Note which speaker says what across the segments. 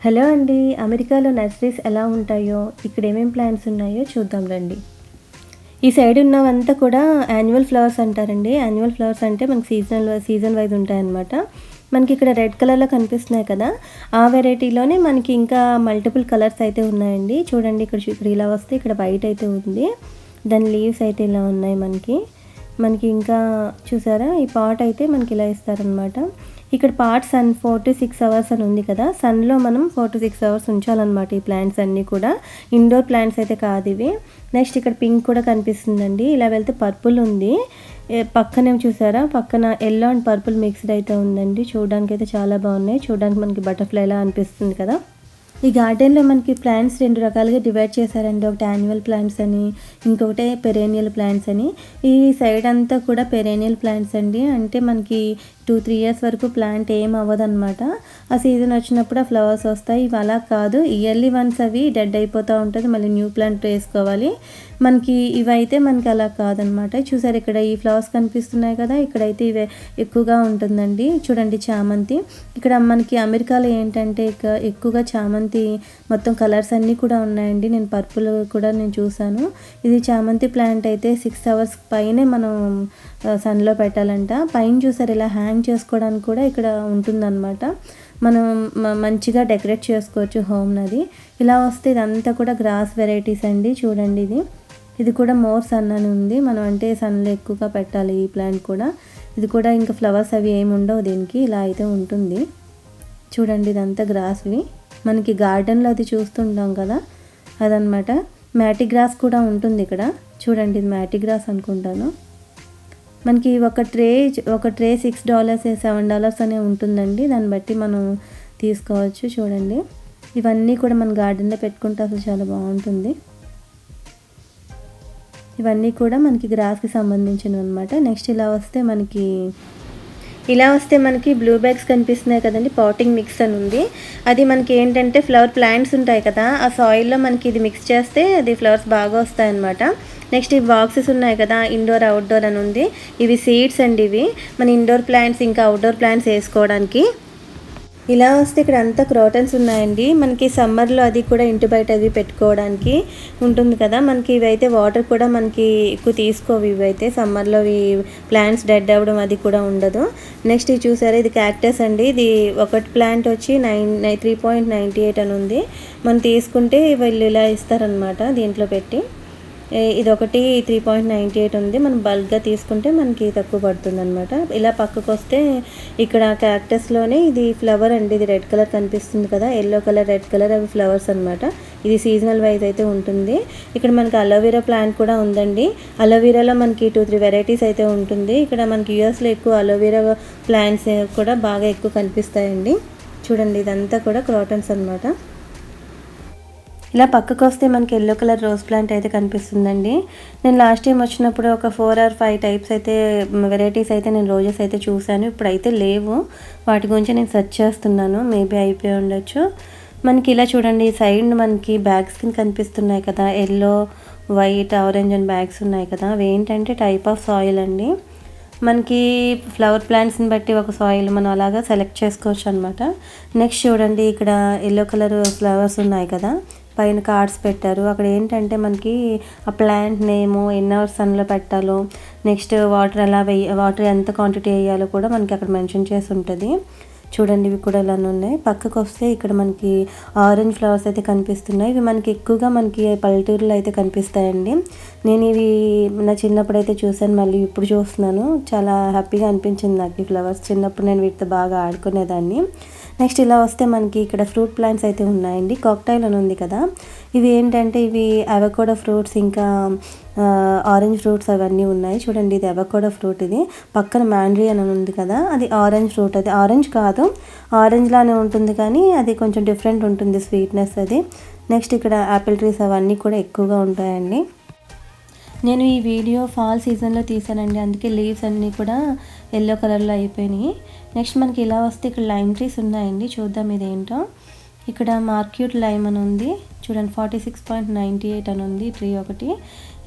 Speaker 1: Hello అండి. అమెరికాలో nurseries ఎలా ఉంటాయో, ఇక్కడ ఏమేం ప్లాంట్స్ ఉన్నాయో చూద్దాం రండి. ఈ సైడ్ ఉన్నవంతా కూడా యాన్యువల్ ఫ్లవర్స్ అంటారండి. యాన్యువల్ ఫ్లవర్స్ అంటే మనకి సీజన్ వైజ్ ఉంటాయన్నమాట. మనకి ఇక్కడ రెడ్ కలర్‌లో కనిపిస్తున్నాయి కదా! ఆ వెరైటీలోనే మనకి ఇంకా మల్టిపుల్ కలర్స్ అయితే ఉన్నాయండి. చూడండి ఇక్కడ ఇలా వస్తే ఇక్కడ వైట్ అయితే ఉంది. దాని లీవ్స్ అయితే ఇలా ఉన్నాయి మనకి. మనకి ఇంకా చూసారా ఈ పాట్ అయితే మనకి ఇలా ఇస్తారనమాట. ఇక్కడ పాట్ సన్ 4-6 అవర్స్ అని ఉంది కదా! సన్‌లో మనం 4-6 అవర్స్ ఉంచాలన్నమాట ఈ ప్లాంట్స్ అన్నీ కూడా. ఇండోర్ ప్లాంట్స్ అయితే కాదు ఇవి. నెక్స్ట్ ఇక్కడ పింక్ కూడా కనిపిస్తుందండి. ఇలా వెళ్తే పర్పుల్ ఉంది. పక్కనే చూసారా? పక్కన యెల్లో అండ్ పర్పుల్ మిక్స్డ్ అయితే ఉందండి. చూడడానికైతే చాలా బాగున్నాయి. చూడడానికి మనకి బటర్‌ఫ్లైలా అనిపిస్తుంది కదా! ఈ గార్డెన్‌లో మనకి ప్లాంట్స్ 2 రకాలుగా డివైడ్ చేశారండి. ఒకటి యాన్యువల్ ప్లాంట్స్ అని, ఇంకొకటి పెరేనియల్ ప్లాంట్స్ అని. ఈ సైడ్ అంతా కూడా పెరేనియల్ ప్లాంట్స్ అండి. అంటే మనకి 2-3 ఇయర్స్ వరకు ప్లాంట్ ఏం అవ్వదనమాట. ఆ సీజన్ వచ్చినప్పుడు ఆ ఫ్లవర్స్ వస్తాయి. ఇవి అలా కాదు, ఇయర్లీ వన్స్ అవి డెడ్ అయిపోతూ ఉంటుంది. మళ్ళీ న్యూ ప్లాంట్ వేసుకోవాలి. మనకి ఇవైతే మనకి అలా కాదనమాట. చూసారు ఇక్కడ ఈ ఫ్లవర్స్ కనిపిస్తున్నాయి కదా! ఇక్కడైతే ఇవే ఎక్కువగా ఉంటుందండి. చూడండి చామంతి. ఇక్కడ మనకి అమెరికాలో ఏంటంటే ఎక్కువగా చామంతి మొత్తం కలర్స్ అన్నీ కూడా ఉన్నాయండి. నేను పర్పుల్ కూడా నేను చూసాను. ఇది చామంతి ప్లాంట్ అయితే 6 అవర్స్ పైనే మనం సన్‌లో పెట్టాలంట. పైన చూసారు ఇలా హ్యాంగ్ చేసుకోవడానికి కూడా ఇక్కడ ఉంటుందన్నమాట. మనం మంచిగా డెకరేట్ చేసుకోవచ్చు హోమ్‌నది. ఇలా వస్తే ఇదంతా కూడా గ్రాస్ వెరైటీస్ అండి. చూడండి ఇది కూడా మోర్ సన్ అని ఉంది. మనం అంటే సన్‌లో ఎక్కువగా పెట్టాలి ఈ ప్లాంట్ కూడా. ఇది కూడా ఇంకా ఫ్లవర్స్ అవి ఏమి ఉండవు దీనికి. ఇలా అయితే ఉంటుంది. చూడండి ఇదంతా గ్రాస్వి. మనకి గార్డెన్‌లో అది చూస్తుంటాం కదా! అదనమాట. మ్యాటి గ్రాస్ కూడా ఉంటుంది ఇక్కడ. చూడండి ఇది మ్యాటి గ్రాస్ అనుకుంటాను. మనకి ఒక ట్రే $6 $7 అనే ఉంటుందండి. దాన్ని బట్టి మనం తీసుకోవచ్చు. చూడండి ఇవన్నీ కూడా మన గార్డెన్‌లో పెట్టుకుంటే అసలు చాలా బాగుంటుంది. ఇవన్నీ కూడా మనకి గ్రాస్కి సంబంధించినవి అనమాట. నెక్స్ట్ ఇలా వస్తే మనకి బ్లూ బ్యాగ్స్ కనిపిస్తున్నాయి కదండి. పాటింగ్ మిక్స్ అని ఉంది. అది మనకి ఏంటంటే ఫ్లవర్ ప్లాంట్స్ ఉంటాయి కదా, ఆ సాయిల్లో మనకి ఇది మిక్స్ చేస్తే అది ఫ్లవర్స్ బాగా వస్తాయన్నమాట. నెక్స్ట్ ఈ బాక్సెస్ ఉన్నాయి కదా, ఇండోర్ అవుట్డోర్ అని ఉంది. ఇవి సీడ్స్ అండి. ఇవి మన ఇండోర్ ప్లాంట్స్ ఇంకా అవుట్డోర్ ప్లాంట్స్ వేసుకోవడానికి. ఇలా వస్తే ఇక్కడ అంతా క్రోటన్స్ ఉన్నాయండి. మనకి సమ్మర్లో అది కూడా ఇంటి బయట అది పెట్టుకోవడానికి ఉంటుంది కదా. మనకి ఇవైతే వాటర్ కూడా మనకి ఎక్కువ తీసుకోవు. ఇవైతే సమ్మర్లో ఈ ప్లాంట్స్ డెడ్ అవ్వడం అది కూడా ఉండదు. నెక్స్ట్ ఇది చూసారా, ఇది క్యాక్టస్ అండి. ఇది ఒకటి ప్లాంట్ వచ్చి 3.98 అని ఉంది. మనం తీసుకుంటే వీళ్ళు ఇలా ఇస్తారనమాట దీంట్లో పెట్టి. ఇది ఒకటి 3.98 ఉంది. మనం బల్క్గా తీసుకుంటే మనకి తక్కువ పడుతుంది అనమాట. ఇలా పక్కకు వస్తే ఇక్కడ క్యాక్టస్లోనే ఇది ఫ్లవర్ అండి. ఇది రెడ్ కలర్ కనిపిస్తుంది కదా, ఎల్లో కలర్ రెడ్ కలర్ అవి ఫ్లవర్స్ అనమాట. ఇది సీజనల్ వైజ్ అయితే ఉంటుంది. ఇక్కడ మనకి అలోవెరా ప్లాంట్ కూడా ఉందండి. అలోవెరాలో మనకి 2-3 వెరైటీస్ అయితే ఉంటుంది. ఇక్కడ మనకి యూఎస్లో ఎక్కువ అలోవెరా ప్లాంట్స్ కూడా బాగా ఎక్కువ కనిపిస్తాయండి. చూడండి ఇదంతా కూడా క్రోటన్స్ అనమాట. ఇలా పక్కకు వస్తే మనకి ఎల్లో కలర్ రోజ్ ప్లాంట్ అయితే కనిపిస్తుందండి. నేను లాస్ట్ టైం వచ్చినప్పుడు ఒక 4 or 5 టైప్స్ అయితే వెరైటీస్ అయితే నేను రోజెస్ అయితే చూశాను. ఇప్పుడైతే లేవు. వాటి గురించి నేను సెర్చ్ చేస్తున్నాను. మేబీ అయిపోయి ఉండొచ్చు. మనకి ఇలా చూడండి ఈ సైడ్ మనకి బ్యాగ్స్ కింద కనిపిస్తున్నాయి కదా, yellow white orange and bags ఉన్నాయి కదా. అవి ఏంటంటే టైప్ ఆఫ్ సాయిల్ అండి. మనకి ఫ్లవర్ ప్లాంట్స్ని బట్టి ఒక సాయిల్ మనం అలాగా సెలెక్ట్ చేసుకోవచ్చు అనమాట. నెక్స్ట్ చూడండి ఇక్కడ ఎల్లో కలర్ ఫ్లవర్స్ ఉన్నాయి కదా, పైన కార్డ్స్ పెట్టారు. అక్కడ ఏంటంటే మనకి ఆ ప్లాంట్ నేము, ఎన్ని అవర్స్ సన్లో పెట్టాలో, నెక్స్ట్ వాటర్ ఎంత క్వాంటిటీ వేయాలో కూడా మనకి అక్కడ మెన్షన్ చేసి ఉంటుంది. చూడండి ఇవి కూడా ఇలానే ఉన్నాయి. పక్కకు వస్తే ఇక్కడ మనకి ఆరెంజ్ ఫ్లవర్స్ అయితే కనిపిస్తున్నాయి. ఇవి మనకి ఎక్కువగా మనకి పల్లెటూరులో అయితే కనిపిస్తాయండి. నేను ఇవి నా చిన్నప్పుడు అయితే చూశాను, మళ్ళీ ఇప్పుడు చూస్తున్నాను. చాలా హ్యాపీగా అనిపించింది నాకు ఈ ఫ్లవర్స్. చిన్నప్పుడు నేను వీటితో బాగా ఆడుకునేదాన్ని. నెక్స్ట్ ఇలా వస్తే మనకి ఇక్కడ ఫ్రూట్ ప్లాంట్స్ అయితే ఉన్నాయండి. కాక్టైల్ అని ఉంది కదా, ఇవి ఏంటంటే ఇవి అవకోడో ఫ్రూట్స్ ఇంకా ఆరెంజ్ ఫ్రూట్స్ అవన్నీ ఉన్నాయి. చూడండి ఇది అవకోడో ఫ్రూట్. ఇది పక్కన మ్యాండ్రియన్ అని ఉంది కదా, అది ఆరెంజ్ ఫ్రూట్. అది ఆరెంజ్ కాదు, ఆరెంజ్ లానే ఉంటుంది కానీ అది కొంచెం డిఫరెంట్ ఉంటుంది స్వీట్నెస్ అది. నెక్స్ట్ ఇక్కడ యాపిల్ ట్రీస్ అవన్నీ కూడా ఎక్కువగా ఉంటాయండి. నేను ఈ వీడియో ఫాల్ సీజన్లో తీసానండి, అందుకే లీవ్స్ అన్నీ కూడా ఎల్లో కలర్లో అయిపోయినాయి. నెక్స్ట్ మనకి ఇలా వస్తే ఇక్కడ లైమ్ ట్రీస్ ఉన్నాయండి. చూద్దాం ఇదేంటో. ఇక్కడ మార్క్యూట్ లైమ్ అని ఉంది. చూడండి 46.98 అని ఉంది ట్రీ ఒకటి.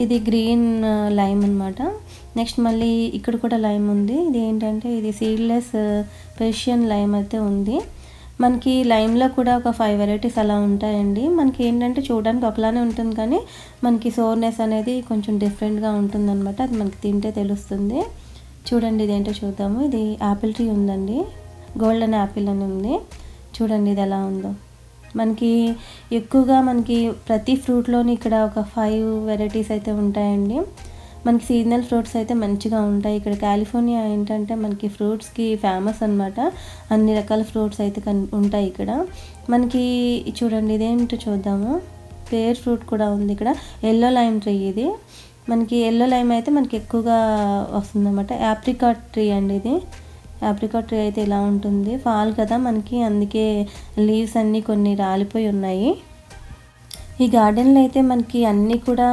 Speaker 1: ఇది గ్రీన్ లైమ్ అనమాట. నెక్స్ట్ మళ్ళీ ఇక్కడ కూడా లైమ్ ఉంది. ఇది ఏంటంటే ఇది సీడ్లెస్ పెర్షియన్ లైమ్ అయితే ఉంది. మనకి లైమ్లో కూడా ఒక 5 వెరైటీస్ అలా ఉంటాయండి. మనకి ఏంటంటే చూడడానికి ఒకలానే ఉంటుంది కానీ మనకి సోర్నెస్ అనేది కొంచెం డిఫరెంట్గా ఉంటుందన్నమాట. అది మనకి తింటే తెలుస్తుంది. చూడండి ఇదేంటో చూద్దాము. ఇది యాపిల్ ట్రీ ఉందండి, గోల్డెన్ యాపిల్ అని ఉంది. చూడండి ఇది ఎలా ఉందో. మనకి ఎక్కువగా మనకి ప్రతి ఫ్రూట్లోని ఇక్కడ ఒక 5 వెరైటీస్ అయితే ఉంటాయండి. మనకి సీజనల్ ఫ్రూట్స్ అయితే మంచిగా ఉంటాయి. ఇక్కడ కాలిఫోర్నియా ఏంటంటే మనకి ఫ్రూట్స్కి ఫేమస్ అనమాట. అన్ని రకాల ఫ్రూట్స్ అయితే ఉంటాయి ఇక్కడ. మనకి చూడండి ఇదేంటో చూద్దాము. పేర్ ఫ్రూట్ కూడా ఉంది ఇక్కడ. ఎల్లో లైమ్ ట్రీ ఇది. మనకి ఎల్లో లైమ్ అయితే మనకి ఎక్కువగా వస్తుందన్నమాట. యాప్రికాట్ ట్రీ అండి ఇది. యాప్రికాట్ ట్రీ అయితే ఇలా ఉంటుంది. ఫాల్ కదా మనకి, అందుకే లీవ్స్ అన్నీ కొన్ని రాలిపోయి ఉన్నాయి. ఈ గార్డెన్లో అయితే మనకి అన్నీ కూడా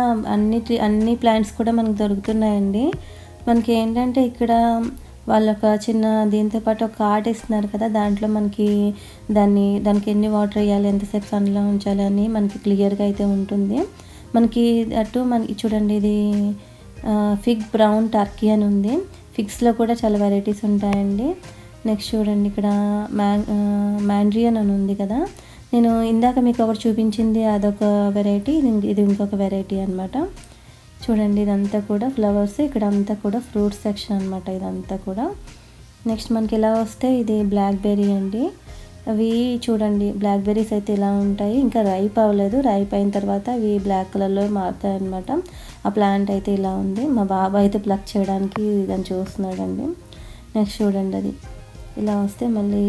Speaker 1: అన్ని ప్లాంట్స్ కూడా మనకు దొరుకుతున్నాయండి. మనకి ఏంటంటే ఇక్కడ వాళ్ళు ఒక చిన్న దీంతో పాటు ఒక కార్డ్ ఇస్తున్నారు కదా, దాంట్లో మనకి దానికి ఎన్ని వాటర్ వేయాలి, ఎంతసేపు సన్లో ఉంచాలి అని మనకి క్లియర్గా అయితే ఉంటుంది. మనకి మనకి చూడండి ఇది ఫిగ్ బ్రౌన్ టర్కీ అని ఉంది. ఫిగ్స్లో కూడా చాలా వెరైటీస్ ఉంటాయండి. నెక్స్ట్ చూడండి ఇక్కడ మ్యాండ్రియన్ అని ఉంది కదా. నేను ఇందాక మీకు ఒకటి చూపించింది అదొక వెరైటీ, ఇది ఇంకొక వెరైటీ అనమాట. చూడండి ఇదంతా కూడా ఫ్లవర్స్, ఇక్కడ అంతా కూడా ఫ్రూట్స్ సెక్షన్ అనమాట ఇదంతా కూడా. నెక్స్ట్ మనకి ఇలా వస్తే ఇది బ్లాక్బెర్రీ అండి. అవి చూడండి బ్లాక్బెర్రీస్ అయితే ఇలా ఉంటాయి. ఇంకా రైప్ అవ్వలేదు, రైప్ అయిన తర్వాత అవి బ్లాక్ కలర్లో మారుతాయి అనమాట. ఆ ప్లాంట్ అయితే ఇలా ఉంది. మా బాబా అయితే ప్లక్ చేయడానికి దాన్ని చూస్తున్నాడండి. నెక్స్ట్ చూడండి అది ఇలా వస్తే మళ్ళీ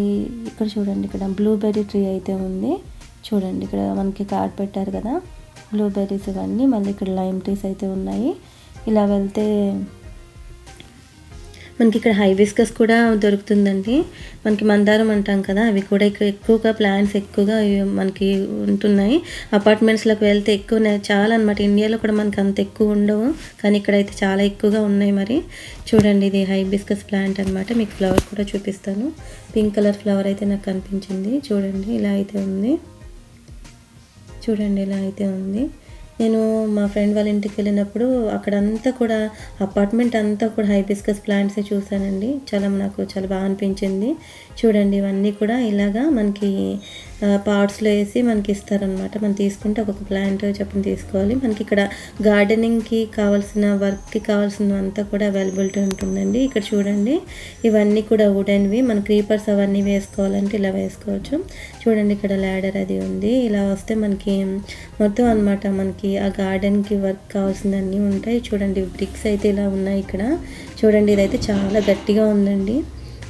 Speaker 1: ఇక్కడ చూడండి ఇక్కడ బ్లూబెర్రీ ట్రీ అయితే ఉంది. చూడండి ఇక్కడ మనకి కార్డ్ పెట్టారు కదా, బ్లూబెర్రీస్ ఇవన్నీ. మళ్ళీ ఇక్కడ లైమ్ ట్రీస్ అయితే ఉన్నాయి. ఇలా వెళ్తే మనకి ఇక్కడ హైబిస్కస్ కూడా దొరుకుతుందండి. మనకి మందారం అంటాం కదా, అవి కూడా ఇక్కడ ఎక్కువగా ప్లాంట్స్ ఎక్కువగా మనకి ఉంటున్నాయి. అపార్ట్మెంట్స్లోకి వెళ్తే ఎక్కువ చాలా అనమాట. ఇండియాలో కూడా మనకి అంత ఎక్కువ ఉండవు, కానీ ఇక్కడైతే చాలా ఎక్కువగా ఉన్నాయి. మరి చూడండి ఇది హైబిస్కస్ ప్లాంట్ అనమాట. మీకు ఫ్లవర్ కూడా చూపిస్తాను. పింక్ కలర్ ఫ్లవర్ అయితే నాకు కనిపించింది. చూడండి ఇలా అయితే ఉంది. చూడండి ఇలా అయితే ఉంది. నేను మా ఫ్రెండ్ వాళ్ళ ఇంటికి వెళ్ళినప్పుడు అక్కడంతా కూడా అపార్ట్మెంట్ అంతా కూడా హైబిస్కస్ ప్లాంట్సే చూసానండి. నాకు చాలా బాగా అనిపించింది. చూడండి ఇవన్నీ కూడా ఇలాగా మనకి పాట్స్లో వేసి మనకి ఇస్తారనమాట. మనం తీసుకుంటే ఒక్కొక్క ప్లాంట్ చెప్పని తీసుకోవాలి. మనకి ఇక్కడ గార్డెనింగ్కి కావాల్సిన వర్క్కి కావాల్సినవంతా కూడా అవైలబిలిటీ ఉంటుందండి. ఇక్కడ చూడండి ఇవన్నీ కూడా వుడెన్వి. మన క్రీపర్స్ అవన్నీ వేసుకోవాలంటే ఇలా వేసుకోవచ్చు. చూడండి ఇక్కడ ల్యాడర్ అది ఉంది. ఇలా వస్తే మనకి మొత్తం అనమాట మనకి ఆ గార్డెన్కి వర్క్ కావాల్సినవన్నీ ఉంటాయి. చూడండి బ్రిక్స్ అయితే ఇలా ఉన్నాయి ఇక్కడ. చూడండి ఇదైతే చాలా గట్టిగా ఉందండి.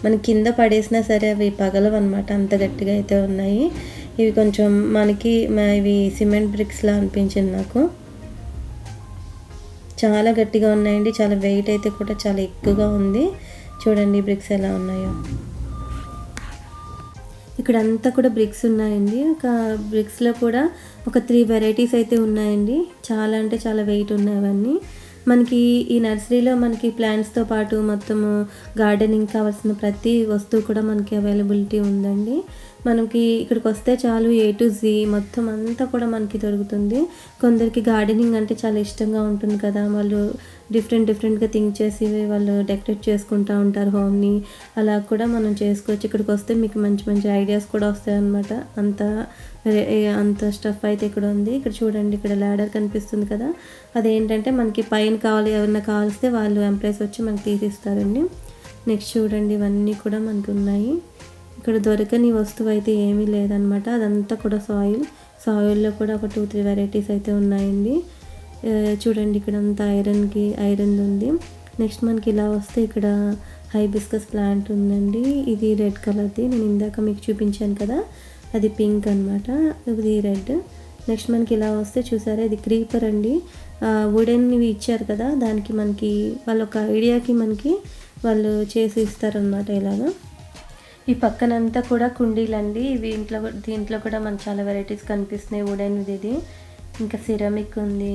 Speaker 1: మనకి కింద పడేసినా సరే అవి పగలవు అనమాట, అంత గట్టిగా అయితే ఉన్నాయి. ఇవి కొంచెం మనకి ఇవి సిమెంట్ బ్రిక్స్లా అనిపించింది నాకు. చాలా గట్టిగా ఉన్నాయండి. చాలా వెయిట్ అయితే కూడా చాలా ఎక్కువగా ఉంది. చూడండి బ్రిక్స్ ఎలా ఉన్నాయో. ఇక్కడ అంతా కూడా బ్రిక్స్ ఉన్నాయండి. ఒక బ్రిక్స్లో కూడా ఒక 3 వెరైటీస్ అయితే ఉన్నాయండి. చాలా అంటే చాలా వెయిట్ ఉన్నాయి అవన్నీ. మనకి ఈ నర్సరీలో మనకి ప్లాంట్స్తో పాటు మొత్తము గార్డెనింగ్ కావాల్సిన ప్రతి వస్తువు కూడా మనకి అవైలబిలిటీ ఉందండి. మనకి ఇక్కడికి వస్తే చాలు A to Z మొత్తం అంతా కూడా మనకి దొరుకుతుంది. కొందరికి గార్డెనింగ్ అంటే చాలా ఇష్టంగా ఉంటుంది కదా, వాళ్ళు డిఫరెంట్గా థింక్ చేసి వాళ్ళు డెకరేట్ చేసుకుంటూ ఉంటారు హోమ్ని. అలా కూడా మనం చేసుకోవచ్చు. ఇక్కడికి వస్తే మీకు మంచి ఐడియాస్ కూడా వస్తాయి అన్నమాట. అంత స్టఫ్ అయితే ఇక్కడ ఉంది. ఇక్కడ చూడండి ఇక్కడ ల్యాడర్ కనిపిస్తుంది కదా, అదేంటంటే మనకి పైన ఎవరైనా కావాల్స్తే వాళ్ళు ఎంప్లాయీస్ వచ్చి మనకి తీసిస్తారండి. నెక్స్ట్ చూడండి ఇవన్నీ కూడా మనకి ఉన్నాయి. ఇక్కడ దొరకని వస్తువు అయితే ఏమీ లేదనమాట. అదంతా కూడా సాయిల్లో కూడా ఒక 2-3 వెరైటీస్ అయితే ఉన్నాయండి. చూడండి ఇక్కడ అంతా ఐరన్ ఉంది. నెక్స్ట్ మనకి ఇలా వస్తే ఇక్కడ హైబిస్కస్ ప్లాంట్ ఉందండి. ఇది రెడ్ కలర్ది, నేను ఇందాక మీకు చూపించాను కదా, అది పింక్ అనమాట, ఇది రెడ్. నెక్స్ట్ మనకి ఇలా వస్తే చూసారా ఇది క్రీపర్ అండి. వుడెన్వి ఇచ్చారు కదా, దానికి మనకి వాళ్ళ ఒక ఐడియాకి మనకి వాళ్ళు చేసి ఇస్తారనమాట ఇలాగా. ఈ పక్కనంతా కూడా కుండీలండి. దీంట్లో కూడా మనకు చాలా వెరైటీస్ కనిపిస్తున్నాయి. వుడెన్ది ఇది, ఇంకా సిరమిక్ ఉంది,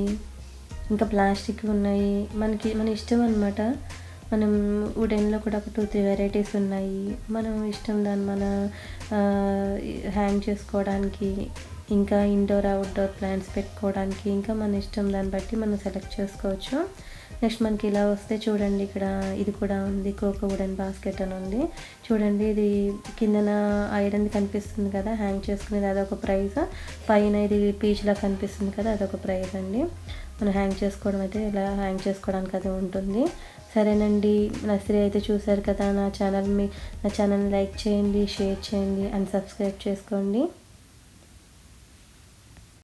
Speaker 1: ఇంకా ప్లాస్టిక్ ఉన్నాయి. మన ఇష్టం అనమాట. మనం వుడెన్లో కూడా ఒక 2-3 వెరైటీస్ ఉన్నాయి. మనం ఇష్టం దాన్ని మన హ్యాంగ్ చేసుకోవడానికి, ఇంకా ఇండోర్ అవుట్డోర్ ప్లాంట్స్ పెట్టుకోవడానికి, ఇంకా మన ఇష్టం దాన్ని బట్టి మనం సెలెక్ట్ చేసుకోవచ్చు. నెక్స్ట్ మనకి ఇలా వస్తే చూడండి, ఇక్కడ ఇది కూడా ఉంది, కోకో వుడెన్ బాస్కెట్ అని ఉంది చూడండి. ఇది కిందన ఐరన్ కనిపిస్తుంది కదా హ్యాంగ్ చేసుకునేది, అదొక ప్రైస్. పైన ఇది పీచ్లా కనిపిస్తుంది కదా, అదొక ప్రైస్ అండి. మనం హ్యాంగ్ చేసుకోవడం అయితే ఇలా హ్యాంగ్ చేసుకోవడానికి అది ఉంటుంది. సరేనండి, నర్సరీ అయితే చూసారు కదా. నా ఛానల్ని లైక్ చేయండి, షేర్ చేయండి అండ్ సబ్స్క్రైబ్ చేసుకోండి.